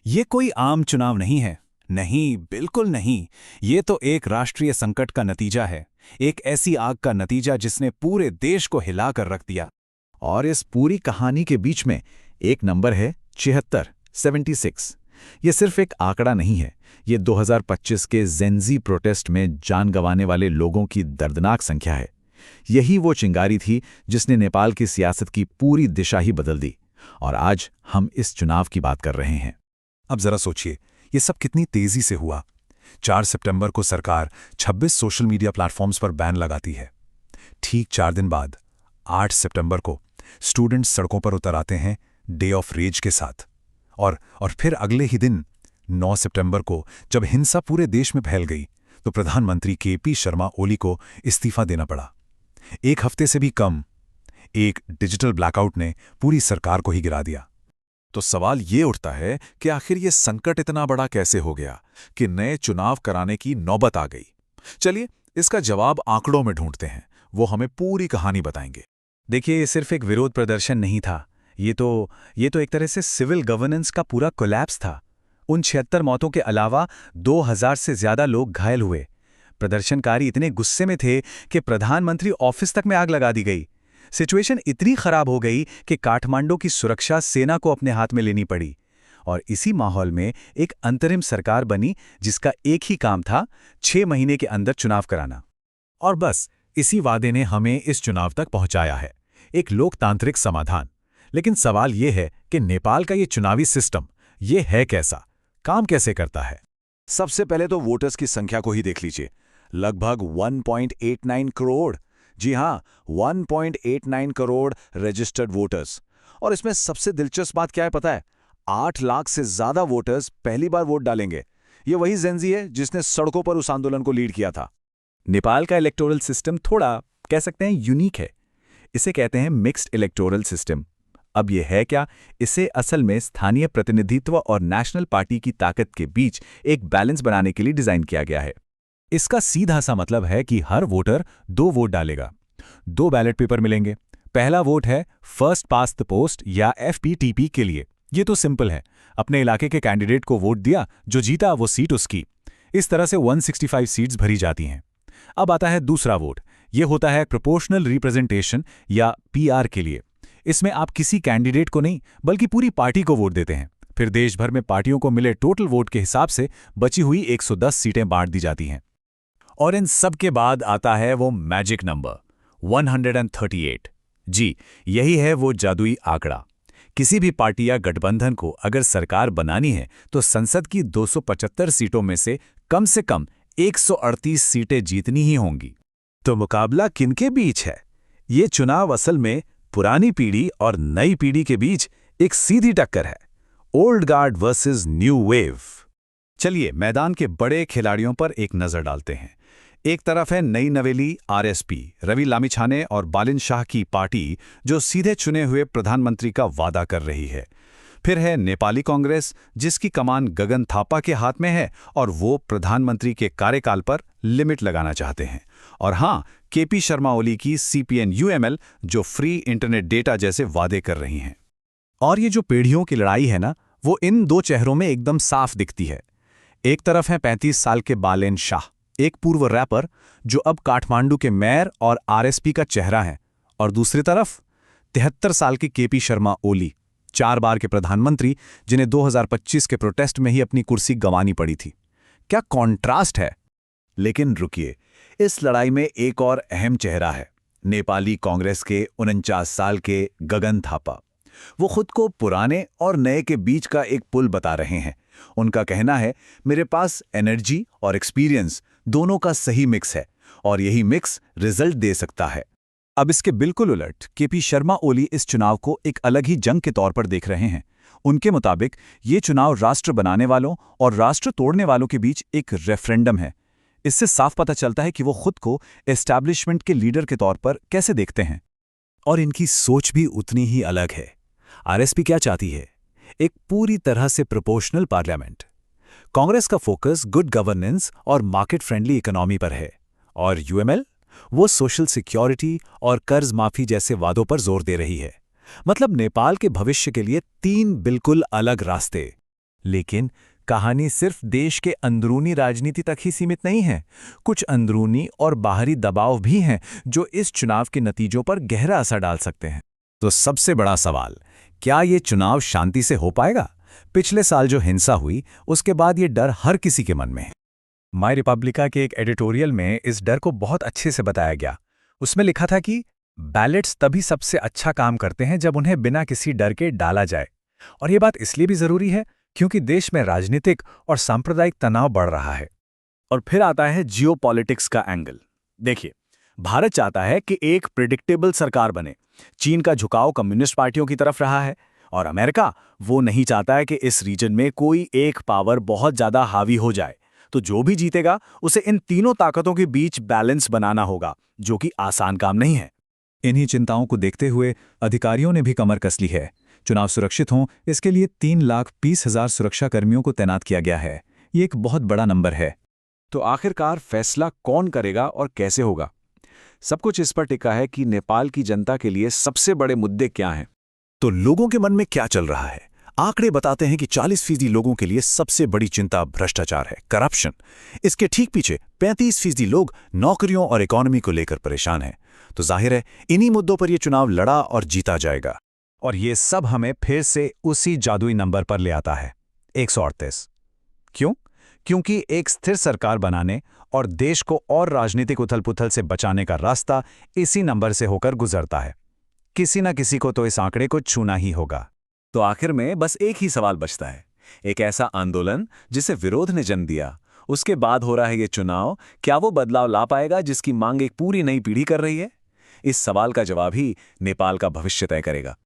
ये कोई आम चुनाव नहीं है। नहीं, बिल्कुल नहीं। ये तो एक राष्ट्रीय संकट का नतीजा है। एक ऐसी आग का नतीजा जिसने पूरे देश को हिलाकर रख दिया। और इस पूरी कहानी के बीच में एक नंबर है 76, 76। ये सिर्फ एक आंकड़ा नहीं है, ये 2025 के जेंजी प्रोटेस्ट में जान गंवाने वाले लोगों की दर्दनाक संख्या है। यही वो चिंगारी थी जिसने नेपाल की सियासत की पूरी दिशा ही बदल दी। और आज हम इस चुनाव की बात कर रहे हैं। अब जरा सोचिए, ये सब कितनी तेजी से हुआ। 4 सितंबर को सरकार 26 सोशल मीडिया प्लेटफॉर्म्स पर बैन लगाती है। ठीक 4 दिन बाद 8 सितंबर को स्टूडेंट्स सड़कों पर उतर आते हैं डे ऑफ रेज के साथ। और फिर अगले ही दिन 9 सितंबर को जब हिंसा पूरे देश में फैल गई तो प्रधानमंत्री केपी शर्मा ओली को इस्तीफा देना पड़ा। एक हफ्ते से भी कम एक डिजिटल ब्लैकआउट ने पूरी सरकार को ही गिरा दिया। तो सवाल ये उठता है कि आखिर ये संकट इतना बड़ा कैसे हो गया कि नए चुनाव कराने की नौबत आ गई। चलिए इसका जवाब आंकड़ों में ढूंढते हैं, वो हमें पूरी कहानी बताएंगे। देखिए, ये सिर्फ एक विरोध प्रदर्शन नहीं था। ये तो एक तरह से सिविल गवर्नेंस का पूरा कोलैप्स था। उन 76 मौतों के अलावा 2000 से ज्यादा लोग घायल हुए। प्रदर्शनकारी इतने गुस्से में थे कि प्रधानमंत्री ऑफिस तक में आग लगा दी गई। सिचुएशन इतनी खराब हो गई कि काठमांडू की सुरक्षा सेना को अपने हाथ में लेनी पड़ी। और इसी माहौल में एक अंतरिम सरकार बनी जिसका एक ही काम था, 6 महीने के अंदर चुनाव कराना। और बस इसी वादे ने हमें इस चुनाव तक पहुंचाया है, एक लोकतांत्रिक समाधान। लेकिन सवाल यह है कि नेपाल का ये चुनावी सिस्टम ये है कैसा, काम कैसे करता है। सबसे पहले तो वोटर्स की संख्या को ही देख लीजिए। लगभग 1.89 करोड़। जी हां, 1.89 करोड़ रजिस्टर्ड वोटर्स। और इसमें सबसे दिलचस्प बात क्या है पता है? 8 लाख से ज्यादा वोटर्स पहली बार वोट डालेंगे। ये वही जेंजी है जिसने सड़कों पर उस आंदोलन को लीड किया था। नेपाल का इलेक्टोरल सिस्टम थोड़ा कह सकते हैं यूनिक है। इसे कहते हैं मिक्स्ड इलेक्टोरल सिस्टम। अब यह है क्या? इसे असल में स्थानीय प्रतिनिधित्व और नेशनल पार्टी की ताकत के बीच एक बैलेंस बनाने के लिए डिजाइन किया गया है। इसका सीधा सा मतलब है कि हर वोटर 2 वोट डालेगा। 2 बैलेट पेपर मिलेंगे। पहला वोट है फर्स्ट पास्ट द पोस्ट या FPTP के लिए। ये तो सिंपल है, अपने इलाके के कैंडिडेट को वोट दिया, जो जीता वो सीट उसकी। इस तरह से 165 सीट्स भरी जाती हैं। अब आता है दूसरा वोट। ये होता है प्रोपोर्शनल रिप्रेजेंटेशन या PR के लिए। इसमें आप किसी कैंडिडेट को नहीं बल्कि पूरी पार्टी को वोट देते हैं। फिर देश भर में पार्टियों को मिले टोटल वोट के हिसाब से बची हुई 110 सीटें बांट दी जाती हैं। और इन सब के बाद आता है वो मैजिक नंबर 138। जी, यही है वो जादुई आंकड़ा। किसी भी पार्टी या गठबंधन को अगर सरकार बनानी है तो संसद की 275 सीटों में से कम 138 सीटें जीतनी ही होंगी। तो मुकाबला किनके बीच है? ये चुनाव असल में पुरानी पीढ़ी और नई पीढ़ी के बीच एक सीधी टक्कर है। Old guard versus new wave. चलिए मैदान के बड़े खिलाड़ियों पर एक नजर डालते हैं। एक तरफ है नई नवेली RSP, रवि लामिछाने और बालिन शाह की पार्टी, जो सीधे चुने हुए प्रधानमंत्री का वादा कर रही है। फिर है नेपाली कांग्रेस, जिसकी कमान गगन थापा के हाथ में है और वो प्रधानमंत्री के कार्यकाल पर लिमिट लगाना चाहते हैं। और हां, केपी शर्मा ओली की CPN-UML, जो फ्री इंटरनेट डेटा जैसे वादे कर रही हैं। और ये जो पीढ़ियों की लड़ाई है ना, वो इन 2 चेहरों में एकदम साफ दिखती है। एक तरफ है 35 साल के बालेन शाह, एक पूर्व रैपर जो अब काठमांडू के मेयर और RSP का चेहरा है। और दूसरी तरफ 73 साल की केपी शर्मा ओली, 4 बार के प्रधानमंत्री, जिन्हें 2025 के प्रोटेस्ट में ही अपनी कुर्सी गंवानी पड़ी थी। क्या कॉन्ट्रास्ट है! लेकिन रुकिए, इस लड़ाई में एक और अहम चेहरा है, नेपाली कांग्रेस के 49 साल के गगन थापा। वो खुद को पुराने और नए के बीच का एक पुल बता रहे हैं। उनका कहना है, मेरे पास एनर्जी और एक्सपीरियंस दोनों का सही मिक्स है और यही मिक्स रिजल्ट दे सकता है। अब इसके बिल्कुल उलट केपी शर्मा ओली इस चुनाव को एक अलग ही जंग के तौर पर देख रहे हैं। उनके मुताबिक ये चुनाव राष्ट्र बनाने वालों और राष्ट्र तोड़ने वालों के बीच एक रेफरेंडम है। इससे साफ पता चलता है कि वो खुद को एस्टैब्लिशमेंट के लीडर के तौर पर कैसे देखते हैं। और इनकी सोच भी उतनी ही अलग है। RSP क्या चाहती है? एक पूरी तरह से प्रोपोर्शनल पार्लियामेंट। कांग्रेस का फोकस गुड गवर्नेंस और मार्केट फ्रेंडली इकोनॉमी पर है। और UML, वो सोशल सिक्योरिटी और कर्ज माफी जैसे वादों पर जोर दे रही है। मतलब नेपाल के भविष्य के लिए 3 बिल्कुल अलग रास्ते। लेकिन कहानी सिर्फ देश के अंदरूनी राजनीति तक ही सीमित नहीं है। कुछ अंदरूनी और बाहरी दबाव भी हैं जो इस चुनाव के नतीजों पर गहरा असर डाल सकते हैं। तो सबसे बड़ा सवाल, क्या ये चुनाव शांति से हो पाएगा? पिछले साल जो हिंसा हुई, उसके बाद ये डर हर किसी के मन में है। माय रिपब्लिका के एक एडिटोरियल में इस डर को बहुत अच्छे से बताया गया। उसमें लिखा था कि बैलेट्स तभी सबसे अच्छा काम करते हैं जब उन्हें बिना किसी डर के डाला जाए। और ये बात इसलिए भी जरूरी है क्योंकि देश में राजनीतिक और सांप्रदायिक तनाव बढ़ रहा है। और फिर आता है जियोपॉलिटिक्स का एंगल। देखिए, भारत चाहता है कि एक प्रिडिक्टेबल सरकार बने। चीन का झुकाव कम्युनिस्ट पार्टियों की तरफ रहा है, और अमेरिका वो नहीं चाहता है कि इस रीजन में कोई एक पावर बहुत ज्यादा हावी हो जाए। तो जो भी जीतेगा उसे इन तीनों ताकतों के बीच बैलेंस बनाना होगा, जो कि आसान काम नहीं है। इन्हीं चिंताओं को देखते हुए अधिकारियों ने भी कमर कस ली है। चुनाव सुरक्षित हों, इसके लिए 3,20,000 सुरक्षाकर्मियों को तैनात किया गया है। ये एक बहुत बड़ा नंबर है। तो आखिरकार फैसला कौन करेगा और कैसे होगा? सब कुछ इस पर टिका है कि नेपाल की जनता के लिए सबसे बड़े मुद्दे क्या हैं। तो लोगों के मन में क्या चल रहा है? आंकड़े बताते हैं कि 40% लोगों के लिए सबसे बड़ी चिंता भ्रष्टाचार है, करप्शन। इसके ठीक पीछे 35% लोग नौकरियों और इकोनॉमी को लेकर परेशान हैं। तो जाहिर है इन्हीं मुद्दों पर यह चुनाव लड़ा और जीता जाएगा। और ये सब हमें फिर से उसी जादुई नंबर पर ले आता है, 138। क्यों? क्योंकि एक स्थिर सरकार बनाने और देश को और राजनीतिक उथल-पुथल से बचाने का रास्ता इसी नंबर से होकर गुजरता है। किसी न किसी को तो इस आंकड़े को छूना ही होगा। तो आखिर में बस एक ही सवाल बचता है, एक ऐसा आंदोलन जिसे विरोध ने जन्म दिया, उसके बाद हो रहा है ये चुनाव, क्या वो बदलाव ला पाएगा जिसकी मांग एक पूरी नई पीढ़ी कर रही है? इस सवाल का जवाब ही नेपाल का भविष्य तय करेगा।